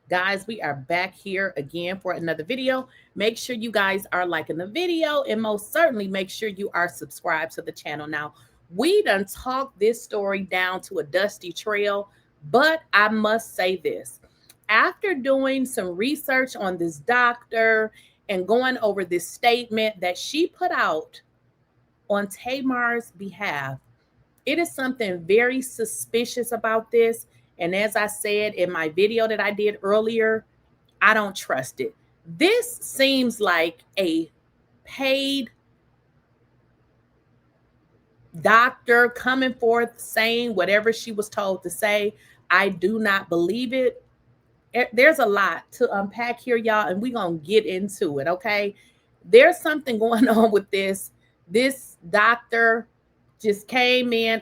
Guys, we are back here again for another video. Make sure you guys are liking the video and most certainly make sure you are subscribed to the channel. Now, we done talked this story down to a dusty trail, but I must say this. After doing some research on this doctor and going over this statement that she put out on Tamar's behalf, it is something very suspicious about this. And as I said in my video that I did earlier, I don't trust it. This seems like a paid doctor coming forth saying whatever she was told to say. I do not believe it. There's a lot to unpack here, y'all, and we're going to get into it, okay? There's something going on with this. This doctor just came in,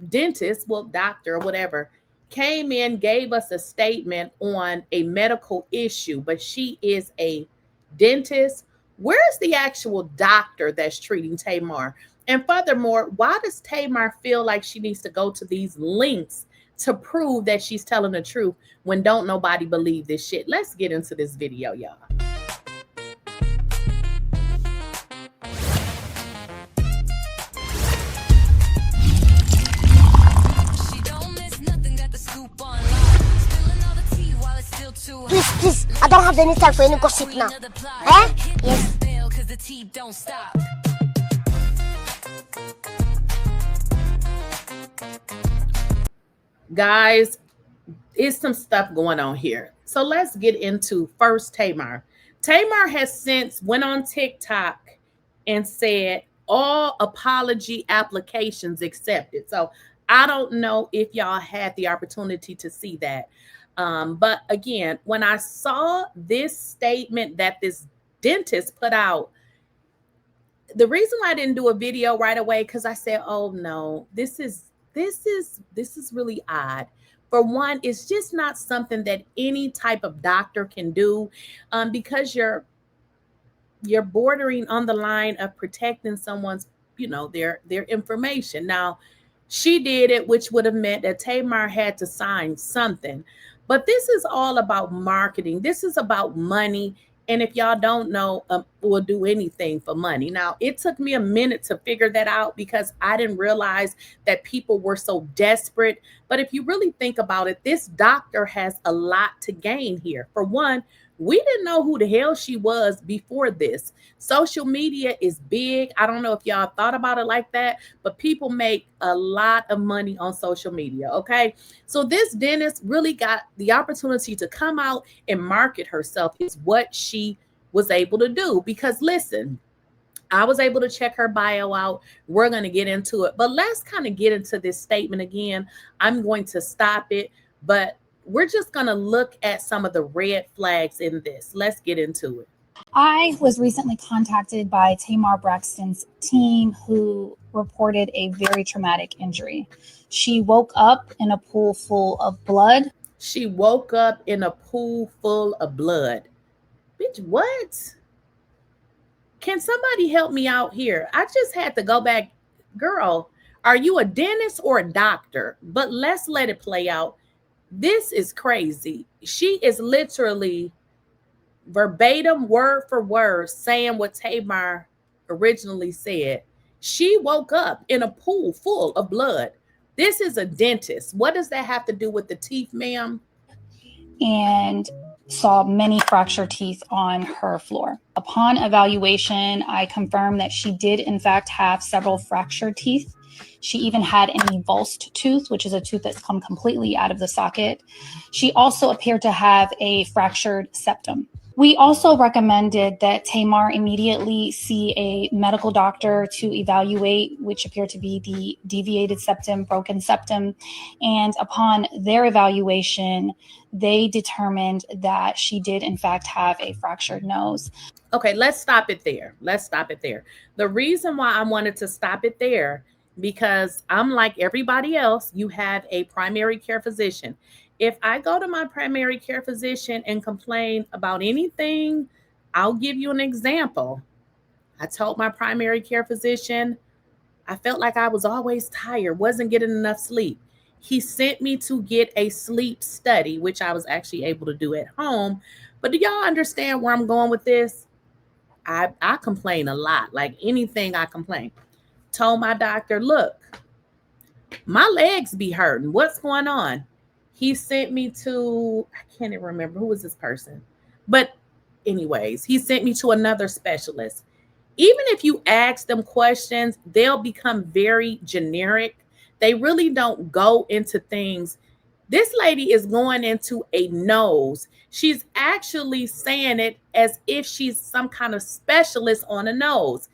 dentist, well, doctor or whatever, came in, gave us a statement on a medical issue, but she is a dentist. Where's the actual doctor that's treating Tamar? And furthermore, why does Tamar feel like she needs to go to these lengths to prove that she's telling the truth when don't nobody believe this shit? Let's get into this video, y'all. Please, I don't have any time for any gossip now. Eh? Yes. Guys, is some stuff going on here. So let's get into first Tamar. Tamar has since went on TikTok and said all apology applications accepted. So I don't know if y'all had the opportunity to see that. But again, when I saw this statement that this dentist put out, the reason why I didn't do a video right away, because I said, oh no, this is really odd. For one, it's just not something that any type of doctor can do, because you're bordering on the line of protecting someone's, their information. Now, she did it, which would have meant that Tamar had to sign something. But this is all about marketing. This is about money. And if y'all don't know, we'll do anything for money. Now, it took me a minute to figure that out because I didn't realize that people were so desperate. But if you really think about it, this doctor has a lot to gain here. For one, we didn't know who the hell she was before this. Social media is big. I don't know if y'all thought about it like that, but people make a lot of money on social media, okay? So this dentist really got the opportunity to come out and market herself is what she was able to do. Because listen, I was able to check her bio out. We're going to get into it, but let's kind of get into this statement again. I'm going to stop it, but we're just going to look at some of the red flags in this. Let's get into it. I was recently contacted by Tamarbraxton's team who reported a very traumatic injury. She woke up in a pool full of blood. She woke up in a pool full of blood. Bitch, what? Can somebody help me out here? I just had to go back. Girl, are you a dentist or a doctor? But let's let it play out. This is crazy. She is literally verbatim, word for word, saying what Tamar originally said. She woke up in a pool full of blood. This is a dentist. What does that have to do with the teeth, ma'am? And saw many fractured teeth on her floor. Upon evaluation, I confirmed that she did in fact have several fractured teeth. She even had an avulsed tooth, which is a tooth that's come completely out of the socket. She also appeared to have a fractured septum. We also recommended that Tamar immediately see a medical doctor to evaluate, which appeared to be the deviated septum, broken septum. And upon their evaluation, they determined that she did in fact have a fractured nose. Okay, let's stop it there. Let's stop it there. The reason why I wanted to stop it there, because I'm like everybody else, you have a primary care physician. If I go to my primary care physician and complain about anything, I'll give you an example. I told my primary care physician I felt like I was always tired, wasn't getting enough sleep. He sent me to get a sleep study, which I was actually able to do at home. But do y'all understand where I'm going with this? I complain a lot, like anything I complain. Told my doctor, look, my legs be hurting. What's going on? He sent me to, I can't even remember who was this person. But anyways, he sent me to another specialist. Even if you ask them questions, they'll become very generic. They really don't go into things. This lady is going into a nose. She's actually saying it as if she's some kind of specialist on a nose.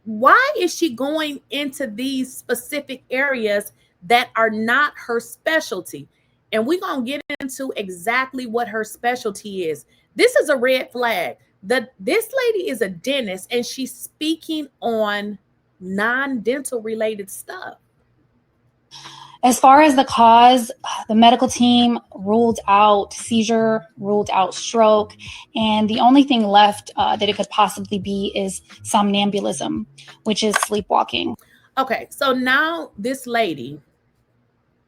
Why is she going into these specific areas that are not her specialty? And we're going to get into exactly what her specialty is. This is a red flag. This lady is a dentist and she's speaking on non-dental related stuff. As far as the cause, the medical team ruled out seizure, ruled out stroke, and the only thing left that it could possibly be is somnambulism, which is sleepwalking. Okay, so now this lady,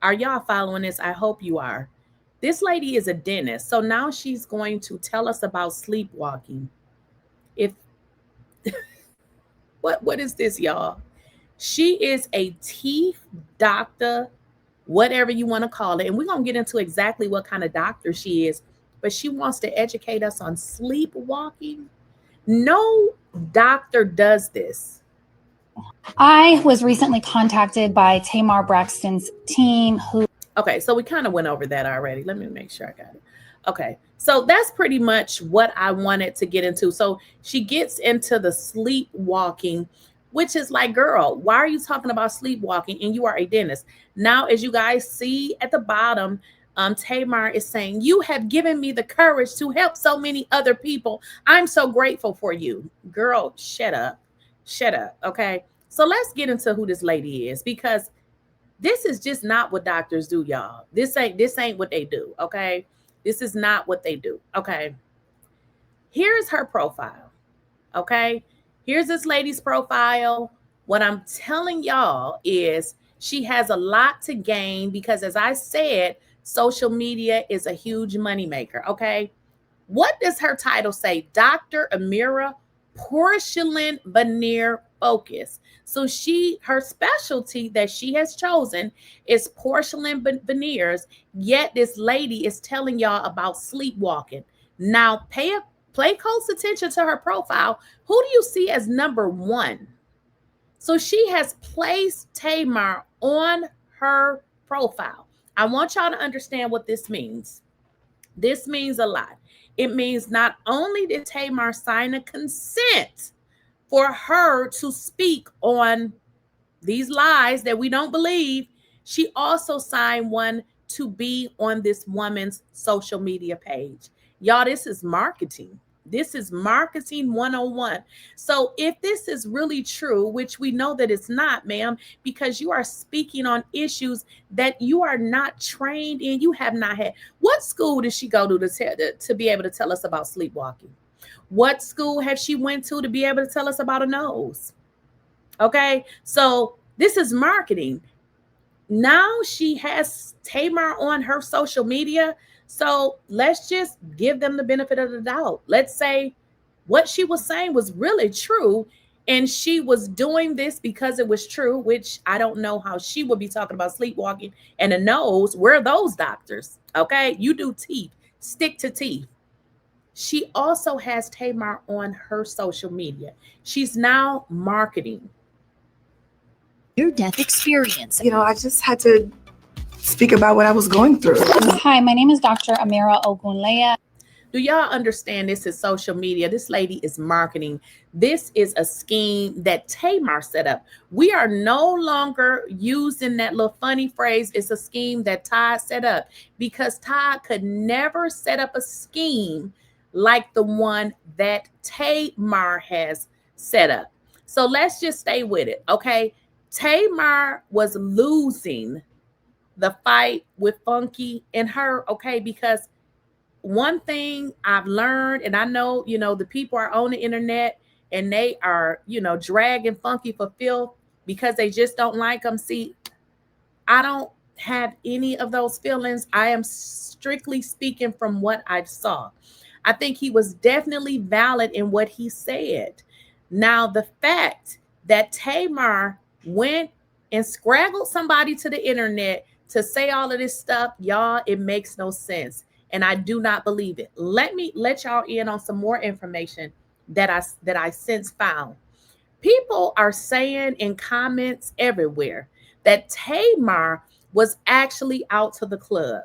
are y'all following this? I hope you are. This lady is a dentist, so now she's going to tell us about sleepwalking. If what is this, y'all? She is a teeth doctor, whatever you want to call it. And we're going to get into exactly what kind of doctor she is. But she wants to educate us on sleepwalking. No doctor does this. I was recently contacted by Tamarbraxton's team who... Okay, so we kind of went over that already. Let me make sure I got it. Okay, so that's pretty much what I wanted to get into. So she gets into the sleepwalking, which is like, girl, why are you talking about sleepwalking and you are a dentist? Now, as you guys see at the bottom, Tamar is saying, you have given me the courage to help so many other people. I'm so grateful for you. Girl, shut up. Shut up, okay? So let's get into who this lady is, because this is just not what doctors do, y'all. This ain't what they do, okay? This is not what they do, okay? Here's her profile, okay? Here's this lady's profile. What I'm telling y'all is she has a lot to gain because, as I said, social media is a huge moneymaker, okay? What does her title say? Dr. Amira, porcelain veneer focus. So her specialty that she has chosen is porcelain veneers, yet this lady is telling y'all about sleepwalking. Now, pay close attention to her profile. Who do you see as number one? So she has placed Tamar on her profile. I want y'all to understand what this means. This means a lot. It means not only did Tamar sign a consent for her to speak on these lies that we don't believe, she also signed one to be on this woman's social media page. Y'all, this is marketing. This is marketing 101. So if this is really true, which we know that it's not, ma'am, because you are speaking on issues that you are not trained in, you have not had. What school did she go to be able to tell us about sleepwalking? What school have she went to be able to tell us about a nose? Okay, so this is marketing. Now she has Tamar on her social media. So let's just give them the benefit of the doubt. Let's say what she was saying was really true, and she was doing this because it was true, which I don't know how she would be talking about sleepwalking and a nose. Where are those doctors? Okay, you do teeth, stick to teeth. She also has Tamar on her social media. She's now marketing. Near-death experience. I just had to speak about what I was going through. Hi, my name is Dr. Amira Ogunleya. Do y'all understand this is social media? This lady is marketing. This is a scheme that Tamar set up. We are no longer using that little funny phrase, it's a scheme that Todd set up, because Todd could never set up a scheme like the one that Tamar has set up. So let's just stay with it, okay? Tamar was losing the fight with Funky and her, okay? Because one thing I've learned, and I know, the people are on the internet and they are, dragging Funky for filth because they just don't like him. See, I don't have any of those feelings. I am strictly speaking from what I saw. I think he was definitely valid in what he said. Now, the fact that Tamar went and scraggled somebody to the internet to say all of this stuff, y'all, it makes no sense. And I do not believe it. Let me let y'all in on some more information that I since found. People are saying in comments everywhere that Tamar was actually out to the club.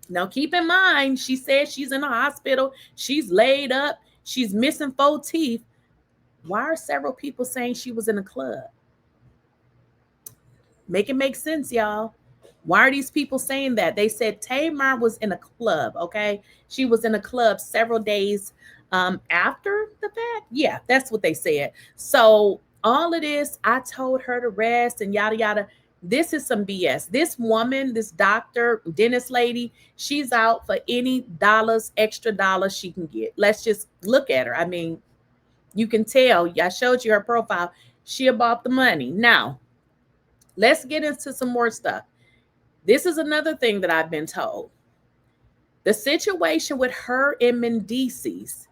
Now, keep in mind, she said she's in the hospital. She's laid up. She's missing 4 teeth. Why are several people saying she was in a club? Make it make sense, y'all. Why are these people saying that? They said Tamar was in a club, okay? She was in a club several days after the fact. Yeah, that's what they said. So all of this, I told her to rest and yada, yada. This is some BS. This woman, this doctor, dentist lady, she's out for any extra dollars she can get. Let's just look at her. I mean, you can tell. I showed you her profile. She about the money. Now, let's get into some more stuff. This is another thing that I've been told. The situation with her and Mendeecees.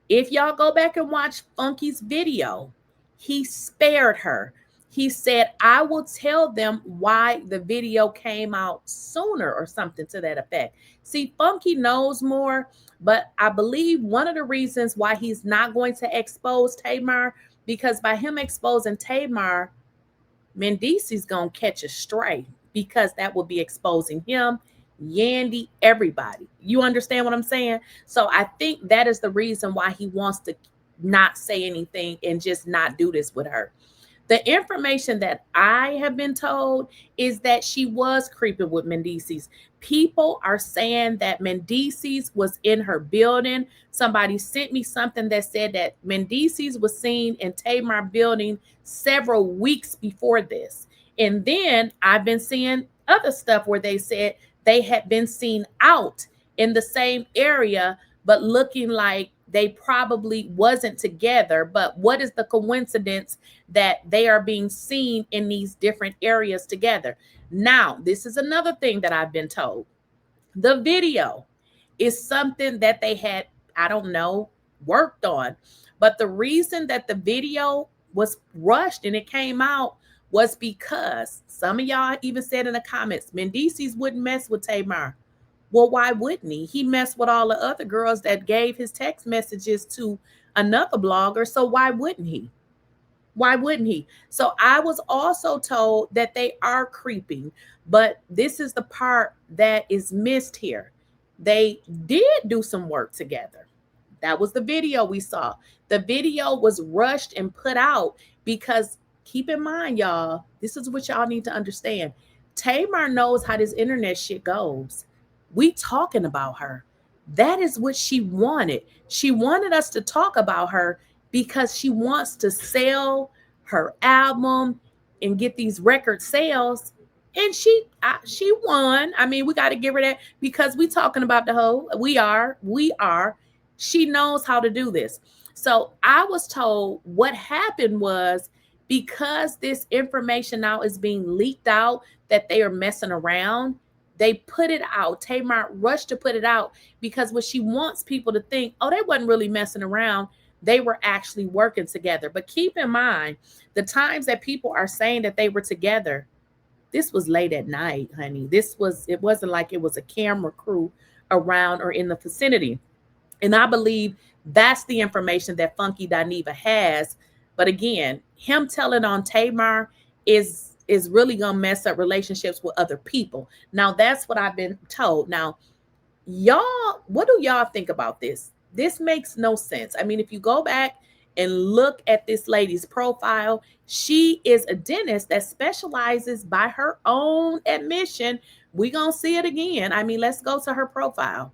If y'all go back and watch Funky's video, he spared her. He said, I will tell them why the video came out sooner or something to that effect. See, Funky knows more, but I believe one of the reasons why he's not going to expose Tamar, because by him exposing Tamar, Mendeecees going to catch a stray, because that will be exposing him, Yandy, everybody. You understand what I'm saying? So I think that is the reason why he wants to not say anything and just not do this with her. The information that I have been told is that she was creeping with Mendeecees. People are saying that Mendeecees was in her building. Somebody sent me something that said that Mendeecees was seen in Tamar building several weeks before this. And then I've been seeing other stuff where they said they had been seen out in the same area, but looking like they probably wasn't together. But what is the coincidence that they are being seen in these different areas together? Now, this is another thing that I've been told. The video is something that they had, I don't know, worked on. But the reason that the video was rushed and it came out was because some of y'all even said in the comments, Mendeecees wouldn't mess with Tamar. Well, why wouldn't he? He messed with all the other girls that gave his text messages to another blogger. So why wouldn't he? Why wouldn't he? So I was also told that they are creeping, but this is the part that is missed here. They did do some work together. That was the video we saw. The video was rushed and put out because keep in mind, y'all, this is what y'all need to understand. Tamar knows how this internet shit goes. We talking about her. That is what she wanted. She wanted us to talk about her because she wants to sell her album and get these record sales. And she won. I mean, we got to give her that because we talking about the hoe. We are. She knows how to do this. So I was told what happened was because this information now is being leaked out that they are messing around. They put it out. Tamar rushed to put it out because what she wants people to think, oh, they wasn't really messing around. They were actually working together. But keep in mind, the times that people are saying that they were together, this was late at night, honey. It wasn't like it was a camera crew around or in the vicinity. And I believe that's the information that Funky Dineva has. But again, him telling on Tamar is really going to mess up relationships with other people. Now, that's what I've been told. Now, y'all, what do y'all think about this? This makes no sense. I mean, if you go back and look at this lady's profile, she is a dentist that specializes by her own admission. We're going to see it again. I mean, let's go to her profile.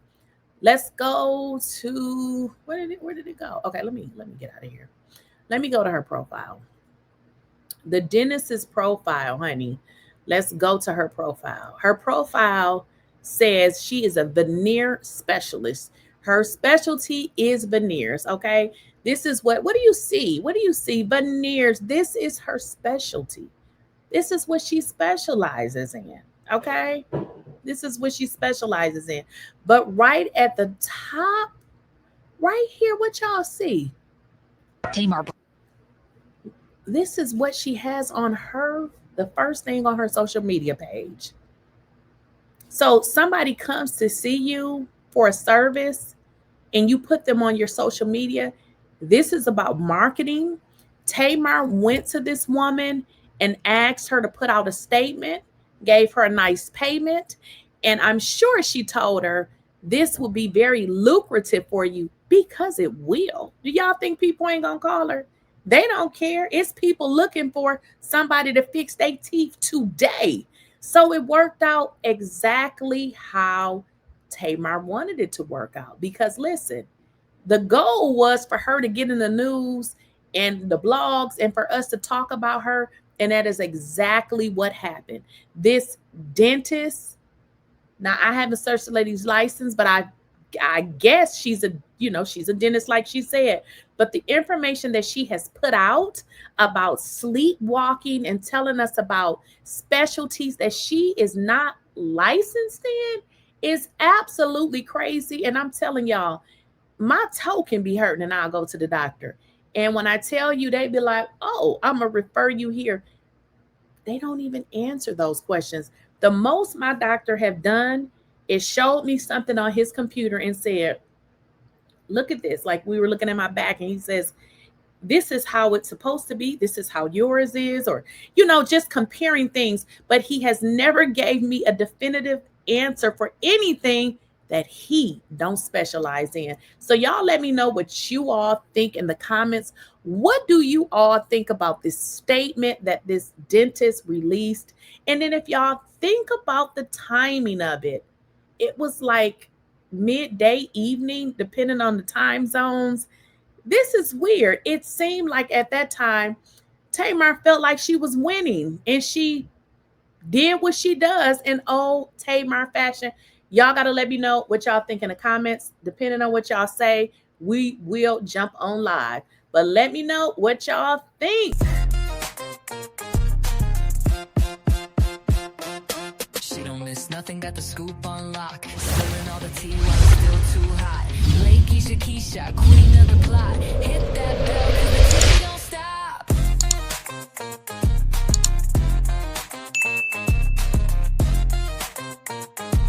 Let's go to, where did it go? Okay, let me get out of here. Let me go to her profile. The dentist's profile, honey. Let's go to her profile. Her profile says she is a veneer specialist. Her specialty is veneers, okay? This is what do you see? What do you see? Veneers. This is her specialty. This is what she specializes in. Okay. This is what she specializes in. But right at the top, right here, what y'all see? Tamar. This is what she has on her, the first thing on her social media page. So somebody comes to see you for a service and you put them on your social media. This is about marketing. Tamar went to this woman and asked her to put out a statement, gave her a nice payment. And I'm sure she told her this will be very lucrative for you, because it will. Do y'all think people ain't gonna call her? They don't care. It's people looking for somebody to fix their teeth today. So it worked out exactly how Tamar wanted it to work out. Because listen, the goal was for her to get in the news and the blogs and for us to talk about her. And that is exactly what happened. This dentist, now I haven't searched the lady's license, but I guess she's a dentist like she said. But the information that she has put out about sleepwalking and telling us about specialties that she is not licensed in is absolutely crazy. And I'm telling y'all, my toe can be hurting and I'll go to the doctor. And when I tell you, they be like, oh, I'm going to refer you here. They don't even answer those questions. The most my doctor have done is showed me something on his computer and said, look at this. Like we were looking at my back and he says, this is how it's supposed to be. This is how yours is, or, just comparing things. But he has never gave me a definitive answer for anything that he don't specialize in. So y'all let me know what you all think in the comments. What do you all think about this statement that this dentist released? And then if y'all think about the timing of it, it was like midday, evening, depending on the time zones. This is weird. It seemed like at that time, Tamar felt like she was winning and she did what she does in old Tamar fashion. Y'all got to let me know what y'all think in the comments. Depending on what y'all say, we will jump on live. But let me know what y'all think. She don't miss nothing, got the scoop on lock. Spilling all the tea while it's still too hot. Lakeysha Keysha, queen of the plot. Hit that bell.